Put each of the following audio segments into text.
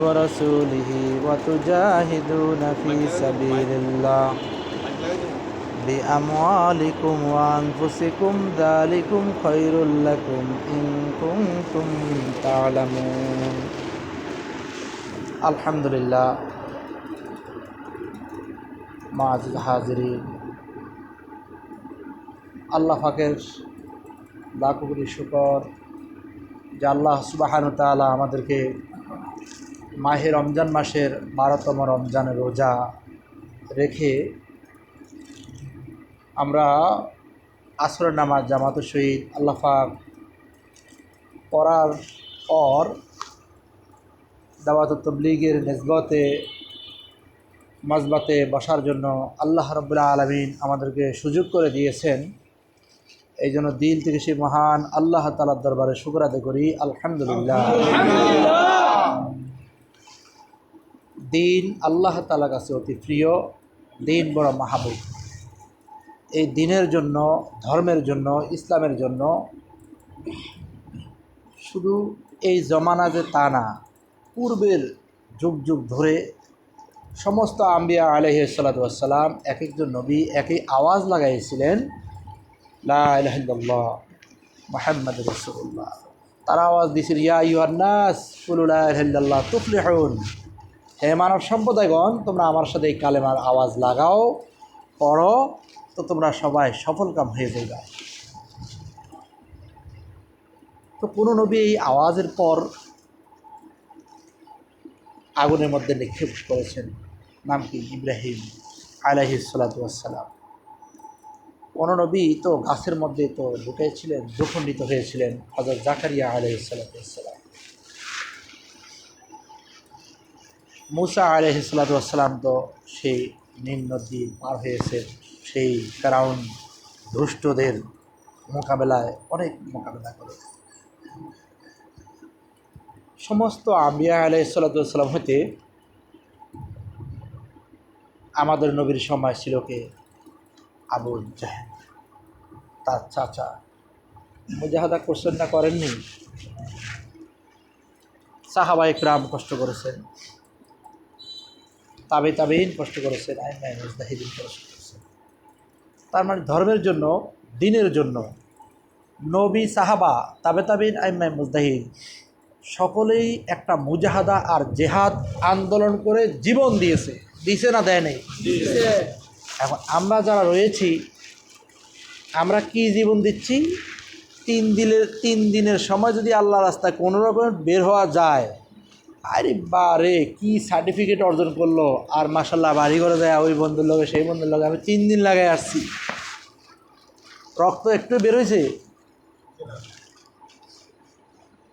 ورسوله وتجاهدون في سبيل الله بأموالكم وأنفسكم ذلكم خير لكم إن كنتم تعلمون الحمد لله معزز হাজিরিন আল্লাহ পাকের লাখো কোটি শুকর যে আল্লাহ সুবহানাহু ওয়া তাআলা আমাদেরকে মাহে রমজান মাসের 12তম রমজানের রোজা রেখে আমরা আসরের নামাজ জামাতের সহিত আল্লাহ পাক পড়ার পর দাওয়াত তাবলীগের নিসবতে মাজবাতে বসার জন্য আল্লাহ রাব্বুল আলামিন আমাদেরকে সুযোগ করে দিয়েছেন। এই জন্য দিল থেকে সেই মহান আল্লাহ তাআলার দরবারে শুকর আদায় করি, আলহামদুলিল্লাহ। দিন আল্লাহ তাআলার কাছে অতি প্রিয়, দিন বড় মাহবুব। এই দিনের জন্য, ধর্মের জন্য, ইসলামের জন্য শুধু এই জমানা যে তা না, পূর্বের যুগ যুগ ধরে সমস্ত আম্বিয়া আলাইহিস সালাতু ওয়াস সালাম এক একজন নবী একই আওয়াজ লাগাইছিলেন, লা ইলাহা ইল্লাল্লাহ মুহাম্মাদুর রাসূলুল্লাহ। তারা আওয়াজ দিয়েছিল, ইয়া আইয়ুহান নাস কুলু লা ইলাহা ইল্লাল্লাহ তুফলিহুন। হে মানব সম্প্রদায়গণ, তোমরা আমার সাথে এই কালেমার আওয়াজ লাগাও, পড়ো, তো তোমরা সবাই সফলকাম হয়ে যাবে। তো কোনো নবী এই আওয়াজের পর আগুনের মধ্যে নিক্ষেপ করেছেন, নাম কি? ইব্রাহিম আলাইহিস সালাতু ওয়াস সালাম। কোনো নবী তো গাছের মধ্যে তো ঢুকেছিলেন, দ্বিখণ্ডিত হয়েছিলেন, হযরত জাকারিয়া আলাইহিস সালাতু ওয়াস সালাম। মুসা আলাইহিস সালাতু ওয়াস সালাম তো সেই নীল নদী পার হয়েছে, সেই ফেরাউন দুষ্টদের মোকাবেলায় অনেক মোকাবেলা করে। সমস্ত আম্বিয়া আলাইহিস সালাতু ওয়াস সালাম হতে আমাদের নবীর সময় ছিল কে? আবু জাহেল, তার চাচা। মুজাহাদা করছেন না, করেননি? সাহাবায়ে কেরাম কষ্ট করেছেন, তাবেঈন কষ্ট করেছেন, আইম্মায়ে মুজতাহিদিন কষ্ট করেছেন। তার মানে ধর্মের জন্য, দ্বীনের জন্য নবী, সাহাবা, তাবেঈন, আইম্মায়ে মুজতাহিদ সকলেই একটা মুজাহাদা আর জেহাদ আন্দোলন করে জীবন দিয়েছে। দিছে না দেয় নেই? এখন আমরা যারা রয়েছি, আমরা কি জীবন দিচ্ছি? 3 দিনের সময় যদি আল্লাহ রাস্তায় কোনো রকম বের হওয়া যায়, আরে বারে কি সার্টিফিকেট অর্জন করলো, আর মাশাল্লাহ বাড়ি করে যায় ওই বন্ধুর লগে সেই বন্ধুর লগে আমি 3 দিন লাগাই আসছি। রক্ত একটু বের হয়েছে?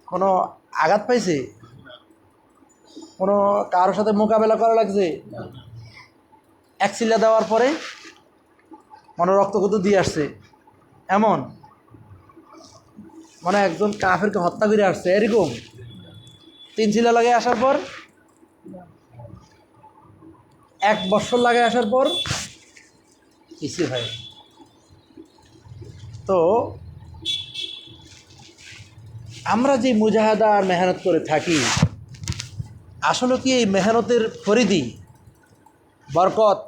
কোনো আঘাত পাইছে? কোনো কারোর সাথে মোকাবেলা করা লাগছে? এক চিল্লা দেওয়ার পরে মনে রক্ত কত দিয়ে আসছে, এমন মানে একজন কাফেরকে হত্যা করে আসছে, এরকম 3 চিল্লা লাগাই আসার পর, 1 বৎসর লাগাই আসার পর কিছু হয়। তো আমরা যে মুজাহাদা আর মেহনত করে থাকি, আসলে কি এই মেহনতের পরিধি, বরকত,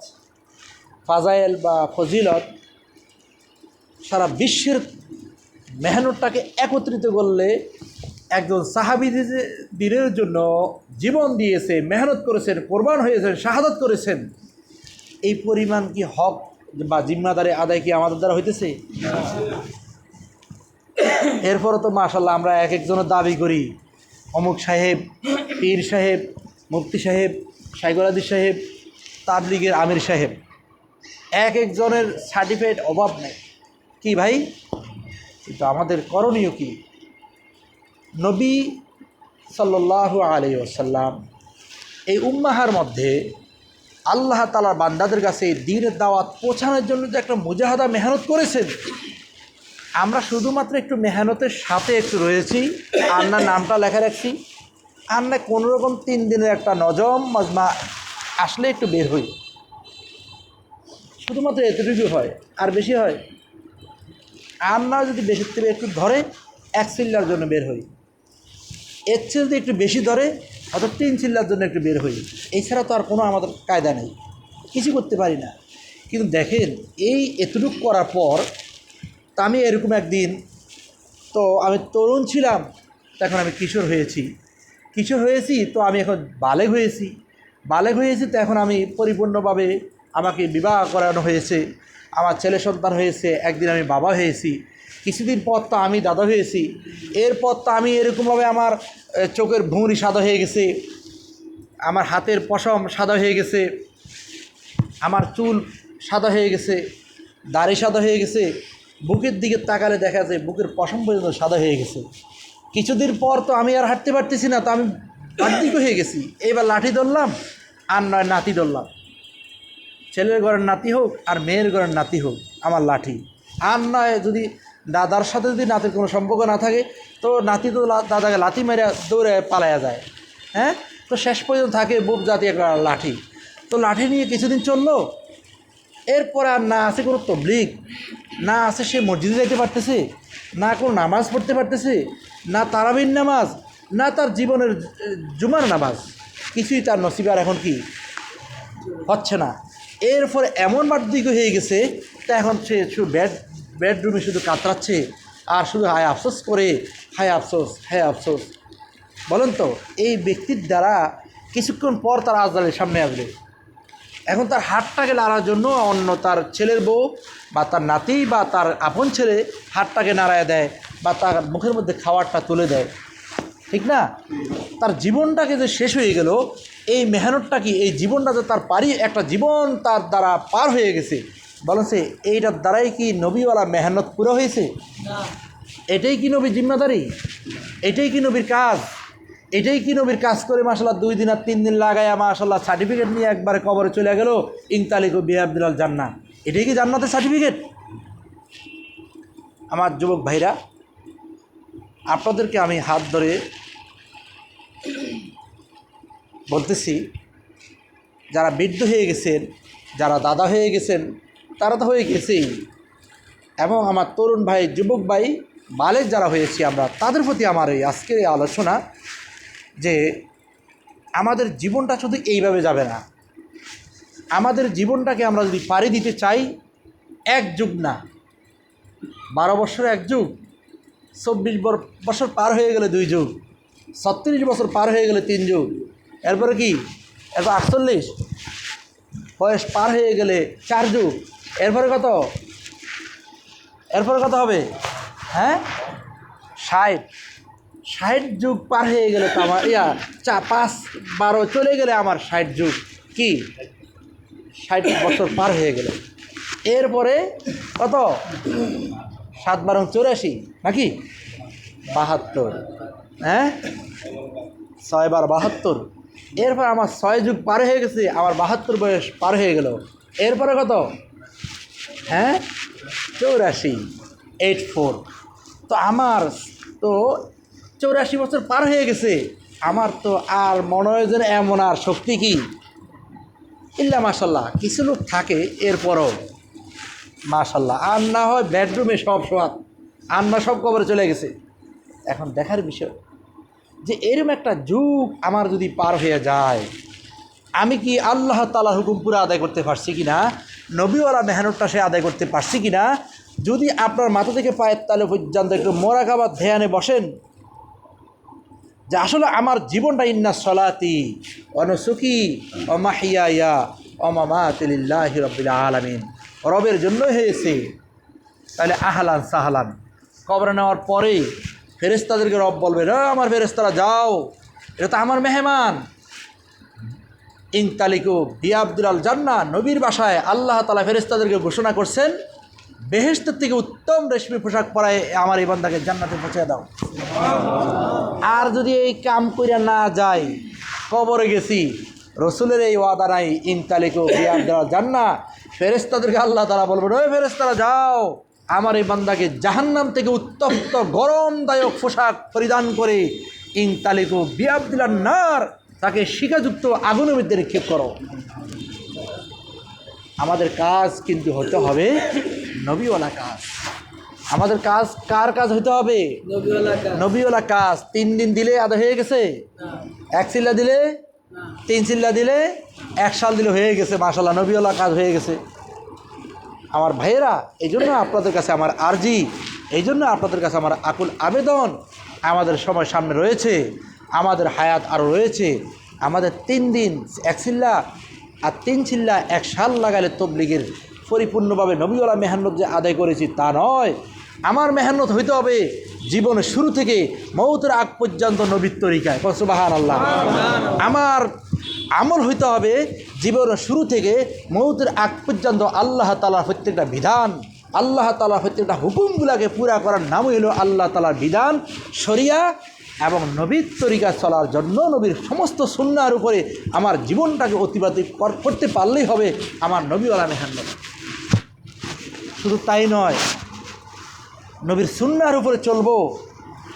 ফাজাইল বা ফজিলত সারা বিশ্বের মেহনতটাকে একত্রিত করলে একজন সাহাবী দিনের জন্য জীবন দিয়েছে, মেহনত করেছেন, কোরবান হয়েছেন, শাহাদাত করেছেন, এই পরিমাণ কি হক বা জিম্মাদারি আদায় কি আমাদের দ্বারা হইতেছে? এরপরও তো মাশাল্লাহ আমরা এক একজনের দাবি করি, অমুক সাহেব, পীর সাহেব, মুফতি সাহেব, শাইখুল হাদিস সাহেব, তাবলীগের আমির সাহেব, এক একজনের সার্টিফিকেট অভাব নেই। কি ভাই? কিন্তু আমাদের করণীয় কি? নবী সাল্লাল্লাহু আলাইহি ওয়াসাল্লাম এই উম্মাহার মধ্যে আল্লাহ তাআলার বান্দাদের কাছে দ্বীনের দাওয়াত পৌঁছানোর জন্য যে একটা মুজাহাদা মেহনত করেছেন, আমরা শুধুমাত্র একটু মেহনতের সাথে একটু রয়েছি, আর না নামটা লেখা রাখছি, আর না কোনোরকম 3 দিনের একটা নজম মাজমা আসলে একটু বের হই, শুধুমাত্র এতটুকু হয়, আর বেশি হয়? আর না যদি বেশির থেকে একটু ধরে 1 চিল্লার জন্য বের হই, এর চেয়ে যদি একটু বেশি ধরে হয়তো 3 চিল্লার জন্য একটু বের হই, এছাড়া তো আর কোনো আমাদের কায়দা নেই, কিছু করতে পারি না। কিন্তু দেখেন এই এতটুকু করার পর তা আমি এরকম একদিন, তো আমি তরুণ ছিলাম, তখন আমি কিশোর হয়েছি, তো আমি এখন বালেগ হয়েছি, তো এখন আমি পরিপূর্ণভাবে আমাকে বিবাহ করানো হয়েছে, আমার ছেলে সন্তান হয়েছে, একদিন আমি বাবা হয়েছি, কিছুদিন পর তো আমি দাদা হয়েছি, এরপর তো আমি এরকমভাবে আমার চোখের ভুঁড়ি সাদা হয়ে গেছে, আমার হাতের পশম সাদা হয়ে গেছে, আমার চুল সাদা হয়ে গেছে, দাড়ি সাদা হয়ে গেছে, বুকের দিকে তাকালে দেখা যায় বুকের পশম পর্যন্ত সাদা হয়ে গেছে। কিছুদিন পর তো আমি আর হাঁটতে পারতেছি না, তো আমি বার্ধক্য হয়ে গেছি, এইবার লাঠি ধরলাম আর নয় নাতি ধরলাম, ছেলের ঘরের নাতি হোক আর মেয়ের ঘরের নাতি হোক আমার লাঠি, আর নয় যদি দাদার সাথে যদি নাতির কোনো সম্পর্ক না থাকে তো নাতি তো দাদাকে লাথি মেরে দৌড়ে পালায়া যায়। হ্যাঁ, তো শেষ পর্যন্ত থাকে বুক জাতি একটা লাঠি। তো লাঠি নিয়ে কিছুদিন চললো, এরপরে আর না আছে কোনো তবলিগ, না আছে সে মসজিদে যাইতে পারতেছে, না কোনো নামাজ পড়তে পারতেছে, না তারাবির নামাজ, না তার জীবনের জুমার নামাজ, কিছুই তার নসিবে আর এখন কি হচ্ছে না। এর ফলে এমন বার্ধক্য হয়ে গেছে, তা এখন সে শুধু বেডরুমে শুধু কাতরাচ্ছে আর শুধু হায় আফসোস করে, হায় আফসোস। বলেন তো এই ব্যক্তির দ্বারা কিছুক্ষণ পর তার আজরাইলের সামনে আসবে, এখন তার হাতটাকে নাড়ার জন্য অন্য তার ছেলের বউ বা তার নাতি বা তার আপন ছেলে হাতটাকে নাড়ায় দেয় বা তার মুখের মধ্যে খাবারটা তুলে দেয়, ঠিক না? তার জীবনটাকে যে শেষ হয়ে গেল, এই মেহনতটা কি, এই জীবনটা যে তার একটা জীবন তার দ্বারা পার হয়ে গেছে, বলেন সে এইটার দ্বারাই কি নবীওয়ালা মেহনত পুরো হয়েছে? এটাই কি নবীর জিম্মাদারি? এটাই কি নবীর কাজ? এটাই কি নবীর কাজ করে মাশাআল্লাহ 2 দিন আর 3 দিন লাগায় মাশাআল্লাহ সার্টিফিকেট নিয়ে একবারে কবরে চলে গেল, ইনতালিকু বিআবদুল জান্নাহ? এটাই কি জান্নাতের সার্টিফিকেট? আমার যুবক ভাইরা, আপনাদেরকে আমি হাত ধরে বলতেছি, যারা বৃদ্ধ হয়ে গেছেন, যারা দাদা হয়ে গেছেন, তারা তো হয়ে গেছেই, এবং আমার তরুণ ভাই, যুবক ভাই, বালেক যারা হয়েছি আমরা, তাদের প্রতি আমার এই আজকের এই আলোচনা যে আমাদের জীবনটা শুধু এইভাবে যাবে না, আমাদের জীবনটাকে আমরা যদি পাড়ি দিতে চাই, 1 যুগ না 12 বছর 1 যুগ, 24 বছর পার হয়ে গেলে 2 যুগ, 36 বছর পার হয়ে গেলে 3 যুগ, এরপরে কি, এরপর 48 বয়স পার হয়ে গেলে 4 যুগ, এরপরে কত হবে? হ্যাঁ, 60 যুগ পার হয়ে গেলে তো আমার 5-12 চলে গেলে আমার 60 যুগ, কি 60 বছর পার হয়ে গেলে, এরপরে কত, 7-12-84 নাকি 72, হ্যাঁ 6-12-72, এরপর আমার 6 যুগ পার হয়ে গেছে, আমার 72 বয়স পার হয়ে গেল, এরপরে কত, হ্যাঁ 84 তো আমার তো 84 বছর পার হয়ে গেছে, আমার তো আর মনে হয় যেন এমন আর শক্তি কি ইল্লা মাশাল্লাহ, কিছু লোক থাকে এরপরও মাশাল্লাহ, আর না হয় বেডরুমে সব শোয়াত, আর না সব কবরে চলে গেছে। এখন দেখার বিষয় যে এরকম একটা যুগ আমার যদি পার হয়ে যায়, আমি কি আল্লাহ তাআলার হুকুম পুরো আদায় করতে পারছি কিনা, নবীওয়ালা মেহনতটা সে আদায় করতে পারছি কিনা? যদি আপনার মাথা থেকে পায়ের তালে পর্যন্ত একটু মোরাকাবা ধ্যানে বসেন যে আসলে আমার জীবনটা ইন্না সলাতি ওয়া নুসুকি ওয়া মাহইয়ায়া ওয়া মামাতি লিল্লাহি রাব্বিল আলামিন, রবের জন্যই হয়েছে, তাহলে আহলান সাহলান। কবরে নেওয়ার পরেই ফেরেশতাদেরকে রব বলবে, আমার ফেরেশতারা যাও, এটা তো আমার মেহমান। ইনতালিকু বিআবদুল জান্নাহ, নবীর বাসায় আল্লাহ তাআলা ফেরেশতাদেরকে ঘোষণা করছেন, বেহেশতের থেকে উত্তম রেশমি পোশাক পরায় আমার এই বান্দাকে জান্নাতে পৌঁছে দাও। আর যদি এই কাম কইরা না যাই, কবরে গেছি, রসুলের এই ওয়াদা নাই, ইনতালিকু বিআবদুল জান্নাহ, ফেরেশতাদেরকে আল্লাহ তাআলা বলবেন, ওই ফেরেশতারা যাও, আমার এই বান্দাকে জাহান্নাম থেকে উত্তপ্ত গরমদায়ক পোশাক পরিধান করে ইনতালিকু বিআবদুল নার, তাকে শিখাযুক্ত আগুনের মধ্যে নিক্ষেপ করো। আমাদের কাজ কিন্তু হতে হবে নবীওয়ালা কাজ। আমাদের কাজ কার কাজ হইতে হবে? নবীওয়ালা কাজ। 3 দিন দিলে আদা হয়ে গেছে? এক চিল্লা দিলে, 3 চিল্লা দিলে, 1 সাল দিলে হয়ে গেছে, মাশাআল্লাহ নবীওয়ালা কাজ হয়ে গেছে। আমার ভাইয়েরা, এই জন্য আপনাদের কাছে আমার আরজি, এই জন্য আপনাদের কাছে আমার আকুল আবেদন, আমাদের সময় সামনে রয়েছে, আমাদের হায়াত আরও রয়েছে। আমাদের 3 দিন 1 চিল্লা আর 3 চিল্লা 1 সাল লাগালে তবলিগের পরিপূর্ণভাবে নবীওয়ালা মেহনত যে আদায় করেছি তা নয়। আমার মেহনত হইতে হবে জীবনের শুরু থেকে মৌতের আগ পর্যন্ত নবীর তরিকায়, সুবহানাল্লাহ। আমার আমল হইতে হবে জীবনের শুরু থেকে মৌতের আগ পর্যন্ত আল্লাহ তাআলার প্রত্যেকটা বিধান, আল্লাহ তাআলার প্রত্যেকটা হুকুমগুলোকে পুরা করার নাম হইল আল্লাহ তাআলার বিধান, শরিয়া এবং নবীর তরিকা চলার জন্য নবীর সমস্ত সুন্নাহর উপরে আমার জীবনটাকে অতিবাহিত করতে পারলেই হবে আমার নবীওয়ালা মেহনত। শুধু তাই নয়, নবীর সুন্নাহর উপরে চলবো।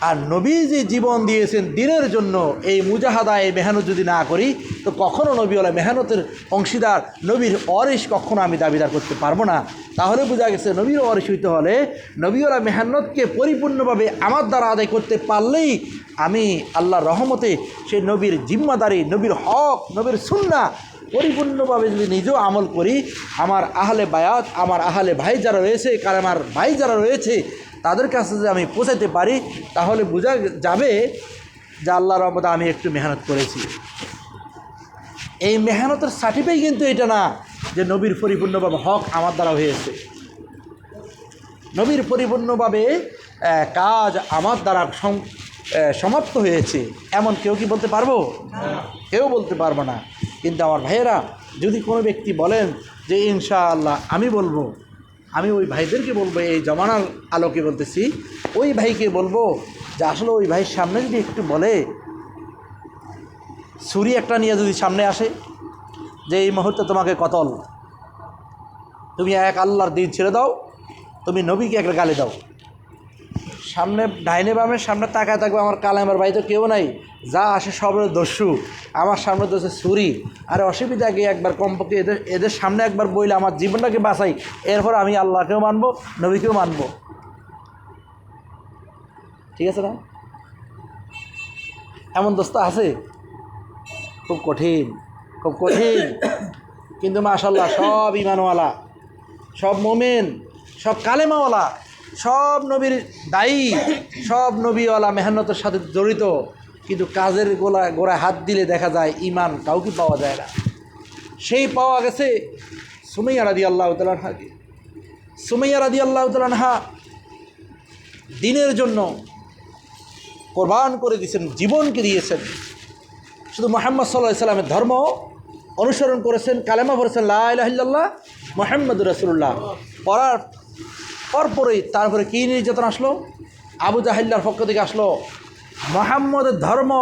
আর নবী যে জীবন দিয়েছেন দিনের জন্য, এই মুজাহাদা, এই মেহনত যদি না করি তো কখনও নবীওয়ালা মেহনতের অংশীদার, নবীর ওয়ারিস কখনও আমি দাবিদার করতে পারবো না। তাহলে বোঝা গেছে নবীর ওয়ারিস হইতে হলে নবীওয়ালা মেহনতকে পরিপূর্ণভাবে আমার দ্বারা আদায় করতে পারলেই আমি আল্লাহর রহমতে সেই নবীর জিম্মাদারি, নবীর হক, নবীর সুন্নাহ পরিপূর্ণভাবে যদি নিজেও আমল করি, আমার আহলে বায়াত, আমার আহলে ভাই যারা রয়েছে, কালেমার ভাই যারা রয়েছে, তাদের কাছে যদি আমি পৌঁছাতে পারি তাহলে বোঝা যাবে যে আল্লাহর রহমতে আমি একটু মেহনত করেছি। এই মেহনতের সার্টিফিকেট কিন্তু এটা না যে নবীর পরিপূর্ণভাবে হক আমার দ্বারা হয়েছে, নবীর পরিপূর্ণভাবে কাজ আমার দ্বারা সমাপ্ত হয়েছে, এমন কেউ কি বলতে পারবো? কেউ বলতে পারবো না। কিন্তু আমার ভাইয়েরা, যদি কোনো ব্যক্তি বলেন যে ইনশাআল্লাহ আমি বলবো, আমি ওই ভাইদেরকে বলবো, এই জমানার আলোকে বলতেছি, ওই ভাইকে বলবো যে আসলে ওই ভাইয়ের সামনে যদি একটু বলে, ছুরি একটা নিয়ে যদি সামনে আসে যে এই মুহূর্তে তোমাকে কতল, তুমি এক আল্লাহর দিন ছেড়ে দাও, তুমি নবীকে একটা গালি দাও, সামনে ডাইনে বামের সামনে তাকায় থাকবে আমার কালেমার ভাই তো কেউ নাই, যা আসে সবের দস্যু, আমার সামনে তো ছুরি, আর অসুবিধা গিয়ে একবার কমপক্ষে এদের সামনে একবার বইলে আমার জীবনটাকে বাঁচাই, এরপর আমি আল্লাহকেও মানবো, নবীকেও মানবো। ঠিক আছে না? এমন দোস্ত আছে? খুব কঠিন, খুব কঠিন। কিন্তু মাশাআল্লাহ সব ইমানওয়ালা, সব মোমেন, সব কালেমাওয়ালা, সব নবীর দায়ী, সব নবীওয়ালা মেহনতের সাথে জড়িত, কিন্তু কাজের গোড়ায় হাত দিলে দেখা যায় ইমান কাউকে পাওয়া যায় না। সেই পাওয়া গেছে সুমাইয়া রাদিয়াল্লাহু তাআলা আনহাকে। সুমাইয়া রাদিয়াল্লাহু তাআলা আনহা দ্বীনের জন্য কোরবান করে দিয়েছেন, জীবনকে দিয়েছেন। শুধু মুহাম্মদ সাল্লাল্লাহু আলাইহি সাল্লামের ধর্ম অনুসরণ করেছেন, কালেমা পড়েছেন লা ইলাহা ইল্লাল্লাহ মুহাম্মাদুর রাসূলুল্লাহ, পড়ার পরপরই তারপরে কী নির্যাতন আসলো? আবু জাহিল্লার পক্ষ থেকে আসলো মুহাম্মদের ধর্ম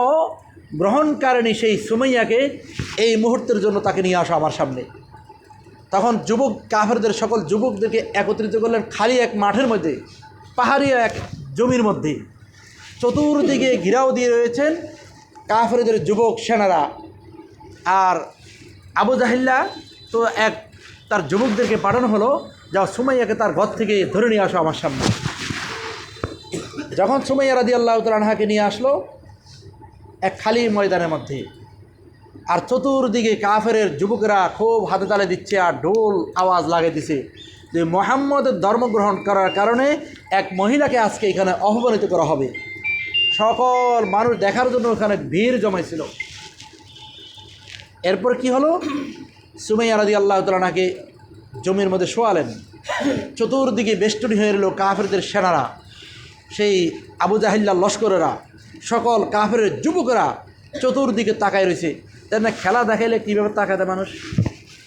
গ্রহণকারিণী সেই সুমাইয়াকে এই মুহূর্তের জন্য তাকে নিয়ে আসো আমার সামনে। তখন যুবক কাফেরদের সকল যুবকদেরকে একত্রিত করলেন খালি এক মাঠের মধ্যে, পাহাড়ি এক জমির মধ্যে, চতুর্দিকে ঘিরাও দিয়ে রয়েছেন কাফেরদের যুবক সেনারা। আর আবু জাহিল্লা তো তার যুবকদেরকে পাঠানো হলো, যাও সুমাইয়াকে তার ঘর থেকে ধরে নিয়ে আসো আমার সামনে। যখন সুমাইয়া রাদিয়াল্লাহু তাআলা আনহাকে নিয়ে আসলো এক খালি ময়দানের মধ্যে, আর চতুর্দিকে কাফেরের যুবকেরা খুব হাতে তালে দিচ্ছে আর ঢোল আওয়াজ লাগিয়ে দিছে যে মুহাম্মদের ধর্মগ্রহণ করার কারণে এক মহিলাকে আজকে এখানে অপমানিত করা হবে। সকল মানুষ দেখার জন্য ওখানে ভিড় জমাইছিল। এরপর কি হলো? সুমাইয়া রাদিয়াল্লাহু তাআলা আনহাকে জমির মধ্যে শোয়ালেন, চতুর্দিকে বেষ্টনী হয়ে এলো কাফেরদের সেনারা, সেই আবু জাহিল্লার লস্করেরা, সকল কাফেরের যুবকেরা চতুর্দিকে তাকায় রয়েছে। তাই না, খেলা দেখাইলে কীভাবে তাকাতে মানুষ,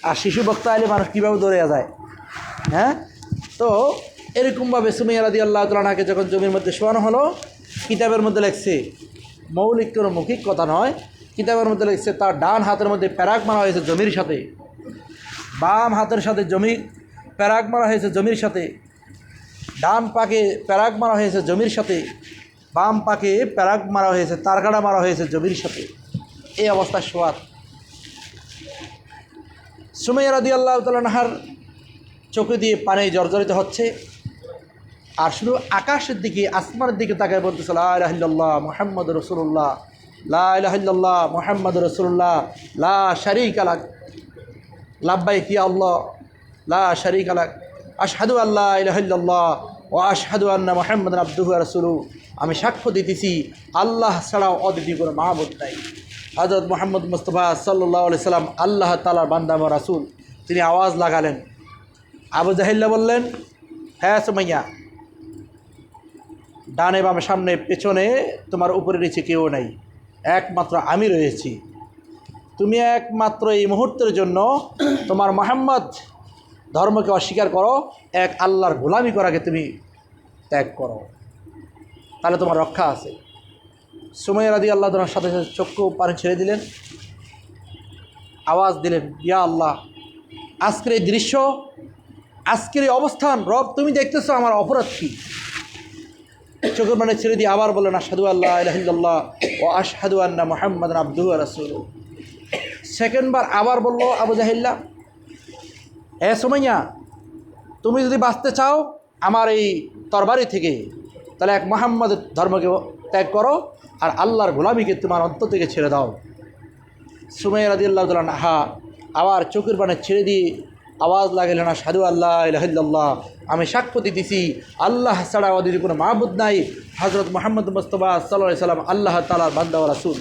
আর শিশু বক্তা এলে মানুষ কীভাবে দৌড়ে যায়, হ্যাঁ? তো এরকমভাবে সুমাইয়া রাদিয়াল্লাহু তাআলা আনহাকে যখন জমির মধ্যে শোয়ানো হলো, কিতাবের মধ্যে লেখছে, মৌলিক কোনো মৌখিক কথা নয়, কিতাবের মধ্যে লেখছে তার ডান হাতের মধ্যে প্যারাক মারা হয়েছে জমির সাথে, বাম হাতের সাথে প্যারাক মারা হয়েছে জমির সাথে, ডান পাকে প্যারাক মারা হয়েছে জমির সাথে, বাম পাকে প্যারাক মারা হয়েছে, তারকাটা মারা হয়েছে জমির সাথে। এই অবস্থায় শোয়ার সুমাইয়া রাদিয়াল্লাহু তাআলা আনহার চোখে দিয়ে পানি জর্জরিত হচ্ছে, আর শুধু আকাশের দিকে, আসমানের দিকে তাকায় বলতেছে লা ইলাহা ইল্লাল্লাহ মুহাম্মাদুর রাসূলুল্লাহ লা ইলাহা ইল্লাল্লাহ মুহাম্মাদুর রাসূলুল্লাহ লা শারীকা লাক লাব্বাইক ইয়া আল্লাহ লা শারীকা লাক আশহাদু আল্লা ইলাহা ইল্লাল্লাহ ওয়া আশহাদু আন্না মুহাম্মাদান আবদুহু ওয়া রাসূলুহু। আমি সাক্ষ্য দিতেছি আল্লাহ ছাড়াও অদ্বিতীয় কোনো মাবুদ নাই। হযরত মুহাম্মদ মুস্তাফা সাল্লাল্লাহু আলাইহি সাল্লাম আল্লাহ তাআলার বান্দা এবং রাসূল। তিনি আওয়াজ লাগালেন। আবু জাহেল্লা বললেন, হ্যাঁ সুমাইয়া, ডানে বামে সামনে পেছনে তোমার উপরে নিচে কেউ নাই, একমাত্র আমি রয়েছি। তুমি একমাত্র এই মুহূর্তের জন্য তোমার মুহাম্মদ ধর্মকে অস্বীকার করো, এক আল্লাহর গোলামি করাকে তুমি ত্যাগ করো, তাহলে তোমার রক্ষা আছে। সুমাইয়া রাদিয়াল্লাহু তাআলার সাথে সাথে চক্ষু পানি ছেড়ে দিলেন, আওয়াজ দিলেন, ইয়া আল্লাহ, আজকের এই দৃশ্য, আজকের এই অবস্থান, রব তুমি দেখতেছো আমার অপরাধ কী। চোখের পানি ছেড়ে দিয়ে আবার বললেন, আশহাদু আল্লা ইলাহা ইল্লাল্লাহ ওয়া আশহাদু আন্না মুহাম্মাদান আবদুহু ওয়া রাসূলুহু। সেকেন্ডবার আবার বলল আবু জাহেল্লা, হে সুমাইয়া, তুমি যদি বাঁচতে চাও আমার এই তরবারি থেকে, তাহলে এক মুহাম্মাদের ধর্মকে ত্যাগ করো আর আল্লাহর গোলামিকে তোমার অন্তর থেকে ছেড়ে দাও। সুমাইয়া রাদিয়াল্লাহু তাআলা আনহা আবার চোখের পানি ছেড়ে দিয়ে আওয়াজ লাগালেন, আশহাদু আল্লা ইলাহা ইল্লাল্লাহ, আমি সাক্ষ্য দিতেছি আল্লাহ ছাড়া অদ্বিতীয় কোনো মাবুদ নাই, হযরত মুহাম্মদ মুস্তাফা সাল্লাল্লাহু আলাইহি সাল্লাম আল্লাহ তাআলার বান্দা ও রাসূল।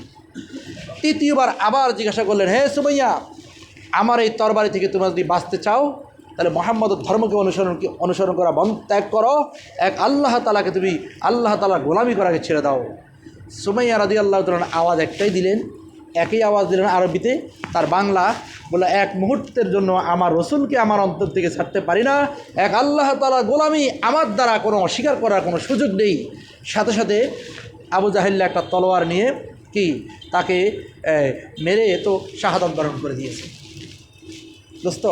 তৃতীয়বার আবার জিজ্ঞাসা করলেন, হে সুমাইয়া, আমার এই তরবারি থেকে তোমরা যদি বাঁচতে চাও তাহলে মুহাম্মদের ধর্মকে অনুসরণ করা ত্যাগ করো, এক আল্লাহ তাআলাকে তুমি আল্লাহ তাআলার গোলামি করাকে ছেড়ে দাও। সুমাইয়া রাদিয়াল্লাহু তাআলা আওয়াজ একটাই দিলেন, একই আওয়াজ দিলেন আরবিতে, তার বাংলা বলে, এক মুহূর্তের জন্য আমার রসুলকে আমার অন্তর থেকে ছাড়তে পারি না, এক আল্লাহ তাআলার গোলামি আমার দ্বারা কোনো অস্বীকার করার কোনো সুযোগ নেই। সাথে সাথে আবু জাহেল্লা একটা তলোয়ার নিয়ে তাকে মেরে তো শাহাদাত বরণ করে দিয়েছে। দোস্ত,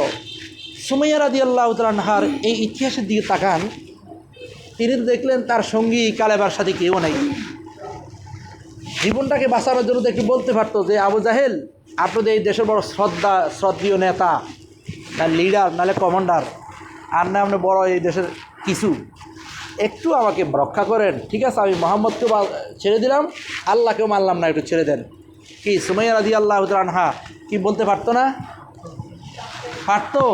সুমাইয়া রাদিয়াল্লাহু তাআলা আনহার এই ইতিহাসের দিকে তাকান, তিনি দেখলেন তার সঙ্গী কালেবার সাথে কেউ নাই। জীবনটাকে বাঁচানোর জন্য একটু বলতে পারতো যে, আবু জাহেল, আপনাদের এই দেশের বড় শ্রদ্ধীয় নেতা, না লিডার, নাহলে কমান্ডার, আর না আপনি বড় এই দেশের কিছু, একটু আমাকে রক্ষা করেন, ঠিক আছে, আমি মুহাম্মদকেও ছেড়ে দিলাম, আল্লাহকেও মানলাম না, একটু ছেড়ে দেন। কি সুমাইয়া রাদিয়াল্লাহু তাআলা আনহা কি বলতে পারতো না? পারতো।